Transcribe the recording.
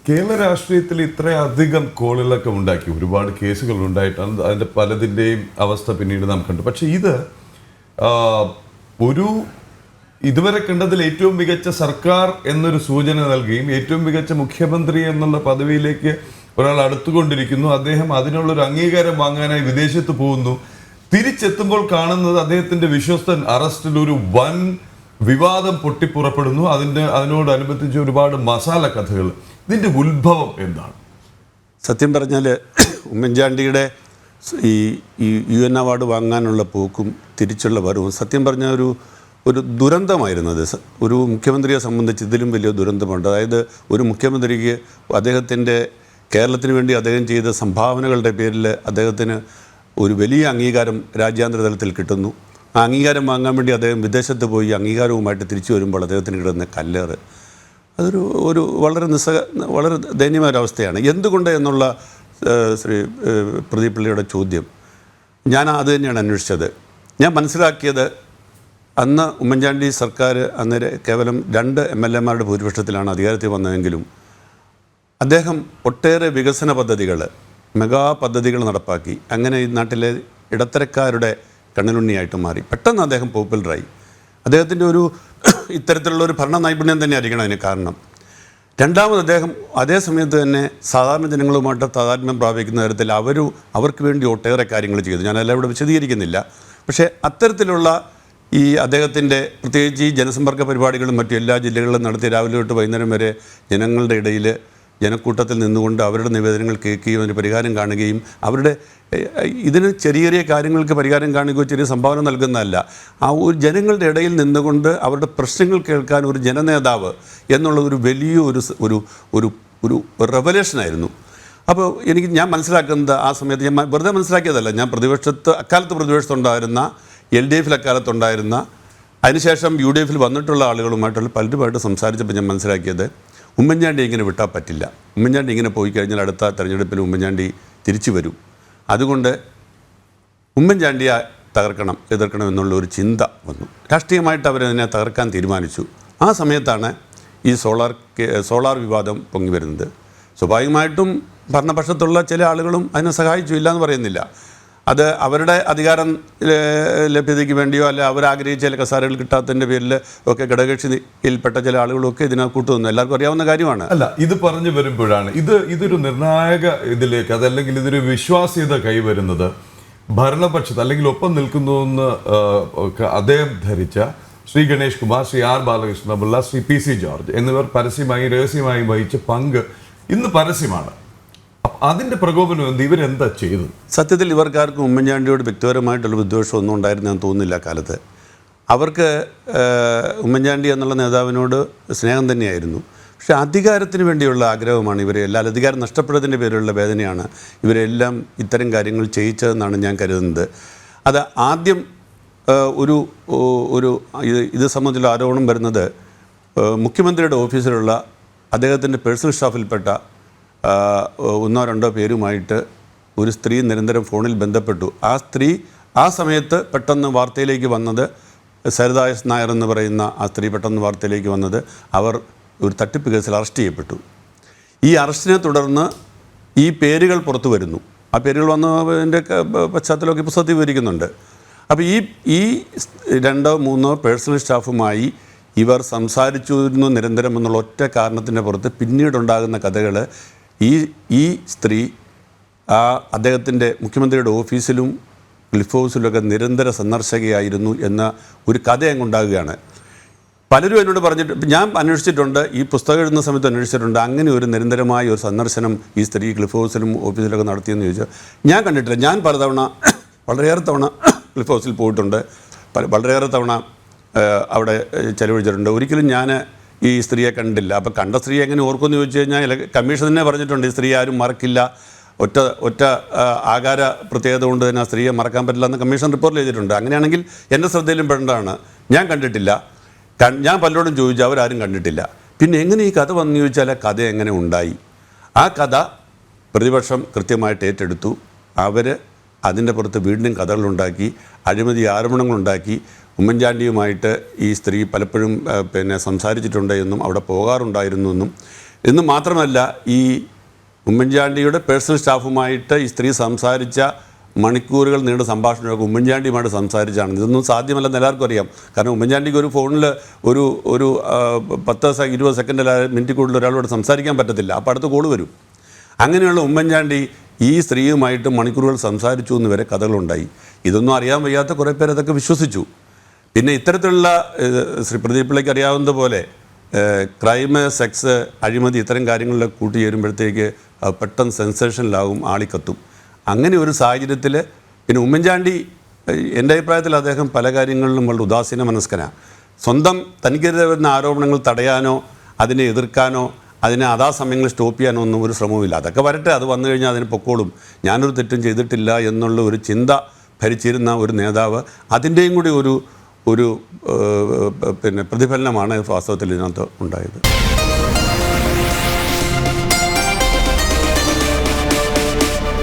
കേരള രാഷ്ട്രീയത്തിൽ ഇത്രയധികം കോളിളക്കം ഉണ്ടാക്കി ഒരുപാട് കേസുകൾ ഉണ്ടായിട്ടാണ് അതിൻ്റെ പലതിൻ്റെയും അവസ്ഥ പിന്നീട് നാം കണ്ടു. പക്ഷെ ഇത് ഒരു ഇതുവരെ കണ്ടതിൽ ഏറ്റവും മികച്ച സർക്കാർ എന്നൊരു സൂചന നൽകുകയും ഏറ്റവും മികച്ച മുഖ്യമന്ത്രി എന്നുള്ള പദവിയിലേക്ക് ഒരാൾ അടുത്തുകൊണ്ടിരിക്കുന്നു. അദ്ദേഹം അതിനുള്ളൊരു അംഗീകാരം വാങ്ങാനായി വിദേശത്ത് പോകുന്നു. തിരിച്ചെത്തുമ്പോൾ കാണുന്നത് അദ്ദേഹത്തിന്റെ വിശ്വസ്തൻ അറസ്റ്റിൽ ഒരു വൻ വിവാദം പൊട്ടിപ്പുറപ്പെടുന്നു. അതിനോടനുബന്ധിച്ച് ഒരുപാട് മസാല കഥകൾ. ഇതിന്റെ ഉത്ഭവം എന്താണ്? സത്യം പറഞ്ഞാൽ ഉമ്മൻചാണ്ടിയുടെ ഈ UN അവാർഡ് വാങ്ങാനുള്ള പോക്കും തിരിച്ചുള്ള വരവും സത്യം പറഞ്ഞാൽ ഒരു ദുരന്തമായിരുന്നത്. ഒരു മുഖ്യമന്ത്രിയെ സംബന്ധിച്ച് ഇതിലും വലിയ ദുരന്തമുണ്ട്. അതായത് ഒരു മുഖ്യമന്ത്രിക്ക് അദ്ദേഹത്തിൻ്റെ കേരളത്തിന് വേണ്ടി അദ്ദേഹം ചെയ്ത സംഭാവനകളുടെ പേരിൽ അദ്ദേഹത്തിന് ഒരു വലിയ അംഗീകാരം രാജ്യാന്തര തലത്തിൽ കിട്ടുന്നു. ആ അംഗീകാരം വാങ്ങാൻ വേണ്ടി അദ്ദേഹം വിദേശത്ത് പോയി അംഗീകാരവുമായിട്ട് തിരിച്ചു വരുമ്പോൾ അദ്ദേഹത്തിന് കിട്ടുന്ന കല്ലേറ് അതൊരു വളരെ ദയനീയമായൊരവസ്ഥയാണ്. എന്തുകൊണ്ട് എന്നുള്ള ശ്രീ പ്രദീപ് പിള്ളയുടെ ചോദ്യം ഞാൻ അത് തന്നെയാണ് അന്വേഷിച്ചത്. ഞാൻ മനസ്സിലാക്കിയത് അന്ന് ഉമ്മൻചാണ്ടി സർക്കാർ അന്നേരം കേവലം 2 MLA-മാരുടെ ഭൂരിപക്ഷത്തിലാണ് അധികാരത്തിൽ വന്നതെങ്കിലും അദ്ദേഹം ഒട്ടേറെ വികസന പദ്ധതികൾ മെഗാ പദ്ധതികൾ നടപ്പാക്കി. അങ്ങനെ ഈ നാട്ടിലെ ഇടത്തരക്കാരുടെ കണ്ണിലുണ്ണിയായിട്ട് മാറി. പെട്ടെന്ന് അദ്ദേഹം പോപ്പുലറായി. അദ്ദേഹത്തിൻ്റെ ഇത്തരത്തിലുള്ള ഒരു ഭരണ നൈപുണ്യം തന്നെ ആയിരിക്കണം അതിന് കാരണം. രണ്ടാമത് അദ്ദേഹം അതേ സമയത്ത് തന്നെ സാധാരണ ജനങ്ങളുമായിട്ട് താതാത്മ്യം പ്രാപിക്കുന്ന തരത്തിൽ അവർക്ക് വേണ്ടി ഒട്ടേറെ കാര്യങ്ങൾ ചെയ്തു. ഞാനെല്ലാം ഇവിടെ വിശദീകരിക്കുന്നില്ല. പക്ഷേ അത്തരത്തിലുള്ള ഈ അദ്ദേഹത്തിൻ്റെ പ്രത്യേകിച്ച് ഈ ജനസമ്പർക്ക പരിപാടികളും മറ്റു എല്ലാ ജില്ലകളിലും നടത്തി രാവിലെ തൊട്ട് വൈകുന്നേരം വരെ ജനങ്ങളുടെ ഇടയിൽ ജനക്കൂട്ടത്തിൽ നിന്നുകൊണ്ട് അവരുടെ നിവേദനങ്ങൾ കേൾക്കുകയും അതിന് പരിഹാരം കാണുകയും ഇതിന് ചെറിയ ചെറിയ കാര്യങ്ങൾക്ക് പരിഹാരം കാണുകയോ ചെറിയ സംഭാവന നൽകുന്നതല്ല. ആ ഒരു ജനങ്ങളുടെ ഇടയിൽ നിന്നുകൊണ്ട് അവരുടെ പ്രശ്നങ്ങൾ കേൾക്കാൻ ഒരു ജനനേതാവ് എന്നുള്ള ഒരു വലിയ ഒരു റെവലേഷനായിരുന്നു. അപ്പോൾ ഞാൻ മനസ്സിലാക്കുന്നത് ആ സമയത്ത് ഞാൻ വെറുതെ മനസ്സിലാക്കിയതല്ല. ഞാൻ അക്കാലത്ത് പ്രതിപക്ഷത്തുണ്ടായിരുന്ന LDF-ൽ അക്കാലത്തുണ്ടായിരുന്ന അതിനുശേഷം UDF-ൽ വന്നിട്ടുള്ള ആളുകളുമായിട്ടുള്ള പലരുമായിട്ട് സംസാരിച്ചപ്പോൾ ഞാൻ മനസ്സിലാക്കിയത് ഉമ്മൻചാണ്ടി ഇങ്ങനെ വിട്ടാൽ പറ്റില്ല. ഉമ്മൻചാണ്ടി ഇങ്ങനെ പോയി കഴിഞ്ഞാൽ അടുത്ത തെരഞ്ഞെടുപ്പിൽ ഉമ്മൻചാണ്ടി തിരിച്ചു വരും. അതുകൊണ്ട് ഉമ്മൻചാണ്ടിയെ എതിർക്കണം എന്നുള്ള ഒരു ചിന്ത വന്നു. രാഷ്ട്രീയമായിട്ട് അവരതിനെ തകർക്കാൻ തീരുമാനിച്ചു. ആ സമയത്താണ് ഈ സോളാർ വിവാദം പൊങ്ങി വരുന്നത്. സ്വാഭാവികമായിട്ടും ഭരണപക്ഷത്തുള്ള ചില ആളുകളും അതിനെ സഹായിച്ചു, ഇല്ല എന്ന് പറയുന്നില്ല. അത് അവരുടെ അധികാരം ലഭ്യതയ്ക്ക് വേണ്ടിയോ അല്ല അവരാഗ്രഹിച്ച ചില കസാരകൾ കിട്ടാത്തതിൻ്റെ പേരിൽ ഒക്കെ ഘടകകക്ഷിയിൽപ്പെട്ട ചില ആളുകളൊക്കെ ഇതിനകത്ത് കൂട്ടുന്നു. എല്ലാവർക്കും അറിയാവുന്ന കാര്യമാണ്. അല്ല, ഇത് പറഞ്ഞു വരുമ്പോഴാണ് ഇതൊരു നിർണായക ഇതിലേക്ക് അതല്ലെങ്കിൽ ഇതൊരു വിശ്വാസ്യത കൈവരുന്നത് ഭരണപക്ഷത്ത് അല്ലെങ്കിൽ ഒപ്പം നിൽക്കുന്നുവെന്ന് അദ്ദേഹം ധരിച്ച Shri Ganesh Kumar, Shri R Balakrishna Pillai, Shri PC George എന്നിവർ രഹസ്യമായി വഹിച്ച പങ്ക് ഇന്ന് പരസ്യമാണ്. അതിൻ്റെ പ്രകോപനം എന്ത്? ഇവരെന്താ ചെയ്തത്? സത്യത്തിൽ ഇവർക്കാർക്കും ഉമ്മൻചാണ്ടിയോട് വ്യക്തിപരമായിട്ടുള്ള വിദ്വേഷമൊന്നും ഉണ്ടായിരുന്നെന്ന് തോന്നുന്നില്ല. കാലത്ത് അവർക്ക് ഉമ്മൻചാണ്ടി എന്നുള്ള നേതാവിനോട് സ്നേഹം തന്നെയായിരുന്നു. പക്ഷേ അധികാരത്തിന് വേണ്ടിയുള്ള ആഗ്രഹമാണ് ഇവരെല്ലാം. അധികാരം നഷ്ടപ്പെട്ടതിൻ്റെ പേരിലുള്ള വേദനയാണ് ഇവരെല്ലാം ഇത്തരം കാര്യങ്ങൾ ചെയ്യിച്ചതെന്നാണ് ഞാൻ കരുതുന്നത്. അത് ആദ്യം ഇത് സംബന്ധിച്ചുള്ള ആരോപണം വരുന്നത് മുഖ്യമന്ത്രിയുടെ ഓഫീസിലുള്ള അദ്ദേഹത്തിൻ്റെ പേഴ്സണൽ സ്റ്റാഫിൽപ്പെട്ട 1-2 പേരുമായിട്ട് ഒരു സ്ത്രീ നിരന്തരം ഫോണിൽ ബന്ധപ്പെട്ടു. ആ സ്ത്രീ ആ സമയത്ത് പെട്ടെന്ന് വാർത്തയിലേക്ക് വന്നത് സരിത S. നായർ എന്ന് പറയുന്ന ആ സ്ത്രീ പെട്ടെന്ന് വാർത്തയിലേക്ക് വന്നത് അവർ ഒരു തട്ടിപ്പ് കേസിൽ അറസ്റ്റ് ചെയ്യപ്പെട്ടു. ഈ അറസ്റ്റിനെ തുടർന്ന് ഈ പേരുകൾ പുറത്തു വരുന്നു. ആ പേരുകൾ വന്നതിൻ്റെ പശ്ചാത്തലമൊക്കെ പുസ്തകത്തിൽ വിവരിക്കുന്നുണ്ട്. അപ്പോൾ ഈ 2-3 പേഴ്സണൽ സ്റ്റാഫുമായി ഇവർ സംസാരിച്ചിരുന്നു നിരന്തരം എന്നുള്ള ഒറ്റ കാരണത്തിൻ്റെ പുറത്ത് പിന്നീടുണ്ടാകുന്ന കഥകൾ ഈ സ്ത്രീ അദ്ദേഹത്തിൻ്റെ മുഖ്യമന്ത്രിയുടെ ഓഫീസിലും ക്ലിഫ് ഹൗസിലൊക്കെ നിരന്തര സന്ദർശകയായിരുന്നു എന്ന ഒരു കഥ അങ്ങുണ്ടാകുകയാണ്. പലരും എന്നോട് പറഞ്ഞിട്ട് ഞാൻ അന്വേഷിച്ചിട്ടുണ്ട്, ഈ പുസ്തകം എഴുതുന്ന സമയത്ത് അന്വേഷിച്ചിട്ടുണ്ട്, അങ്ങനെ ഒരു നിരന്തരമായ ഒരു സന്ദർശനം ഈ സ്ത്രീ ക്ലിഫ് ഹൗസിലും ഓഫീസിലൊക്കെ നടത്തിയെന്ന് ചോദിച്ചാൽ ഞാൻ കണ്ടിട്ടില്ല. ഞാൻ വളരെയേറെ തവണ ക്ലിഫ് ഹൗസിൽ പോയിട്ടുണ്ട്, വളരെയേറെ തവണ അവിടെ ചെലവഴിച്ചിട്ടുണ്ട്. ഒരിക്കലും ഞാൻ ഈ സ്ത്രീയെ കണ്ടില്ല. അപ്പോൾ കണ്ട സ്ത്രീ എങ്ങനെ ഓർക്കുമെന്ന് ചോദിച്ചു കഴിഞ്ഞാൽ കമ്മീഷൻ തന്നെ പറഞ്ഞിട്ടുണ്ട് ഈ സ്ത്രീ ആരും മറക്കില്ല, ഒറ്റ ആകാര പ്രത്യേകത കൊണ്ട് തന്നെ ആ സ്ത്രീയെ മറക്കാൻ പറ്റില്ല എന്ന് കമ്മീഷൻ റിപ്പോർട്ട് ചെയ്തിട്ടുണ്ട്. അങ്ങനെയാണെങ്കിൽ എൻ്റെ ശ്രദ്ധയിലും പെടേണ്ടതാണ്. ഞാൻ കണ്ടിട്ടില്ല. ഞാൻ പലരോടും ചോദിച്ചു, അവരാരും കണ്ടിട്ടില്ല. പിന്നെ എങ്ങനെ ഈ കഥ വന്നു ചോദിച്ചാൽ ആ കഥ എങ്ങനെ ഉണ്ടായി? ആ കഥ പ്രതിപക്ഷം കൃത്യമായിട്ട് ഏറ്റെടുത്തു. അവർ അതിൻ്റെ പുറത്ത് വീണ്ടും കഥകളുണ്ടാക്കി, അഴിമതി ആരോപണങ്ങളുണ്ടാക്കി. ഉമ്മൻചാണ്ടിയുമായിട്ട് ഈ സ്ത്രീ പലപ്പോഴും സംസാരിച്ചിട്ടുണ്ട് എന്നും അവിടെ പോകാറുണ്ടായിരുന്നു എന്നും എന്ന് മാത്രമല്ല ഈ ഉമ്മൻചാണ്ടിയുടെ പേഴ്സണൽ സ്റ്റാഫുമായിട്ട് ഈ സ്ത്രീ സംസാരിച്ച മണിക്കൂറുകൾ നീണ്ട സംഭാഷണമൊക്കെ ഉമ്മൻചാണ്ടിയുമായിട്ട് സംസാരിച്ചാണ്. ഇതൊന്നും സാധ്യമല്ലെന്ന് എല്ലാവർക്കും അറിയാം. കാരണം ഉമ്മൻചാണ്ടിക്ക് ഒരു ഫോണിൽ ഒരു 10-20 സെക്കൻഡിൽ മിനിറ്റ് കൂടുതൽ ഒരാളോട് സംസാരിക്കാൻ പറ്റത്തില്ല. അപ്പോൾ അടുത്ത കോൾ വരും. അങ്ങനെയുള്ള ഉമ്മൻചാണ്ടി ഈ സ്ത്രീയുമായിട്ട് മണിക്കൂറുകൾ സംസാരിച്ചു എന്ന് വരെ കഥകളുണ്ടായി. ഇതൊന്നും അറിയാൻ വയ്യാത്ത കുറേ പേർ അതൊക്കെ വിശ്വസിച്ചു. പിന്നെ ഇത്തരത്തിലുള്ള ശ്രീ പ്രദീപ് പിള്ളയ്ക്ക് അറിയാവുന്നത് പോലെ ക്രൈം, സെക്സ്, അഴിമതി ഇത്തരം കാര്യങ്ങളിലൊക്കെ കൂട്ടിച്ചേരുമ്പോഴത്തേക്ക് പെട്ടെന്ന് സെൻസേഷനിലാവും, ആളിക്കത്തും. അങ്ങനെ ഒരു സാഹചര്യത്തിൽ പിന്നെ ഉമ്മൻചാണ്ടി എൻ്റെ അഭിപ്രായത്തിൽ അദ്ദേഹം പല കാര്യങ്ങളിലും വളരെ ഉദാസീന മനസ്കനാണ്. സ്വന്തം തനിക്കെതിരെ വരുന്ന ആരോപണങ്ങൾ തടയാനോ അതിനെ എതിർക്കാനോ അതിനെ സമയങ്ങളിൽ സ്റ്റോപ്പ് ചെയ്യാനോ ഒന്നും ഒരു ശ്രമവുമില്ല. അതൊക്കെ വരട്ടെ, അത് വന്നു കഴിഞ്ഞാൽ അതിന് പൊക്കോളും. ഞാനൊരു തെറ്റും ചെയ്തിട്ടില്ല എന്നുള്ള ഒരു ചിന്ത ഭരിച്ചിരുന്ന ഒരു നേതാവ്, അതിൻ്റെയും കൂടി ഒരു പിന്നെ പ്രതിഫലനമാണ് വാസ്തവത്തിൽ ഇതിനകത്ത് ഉണ്ടായത്.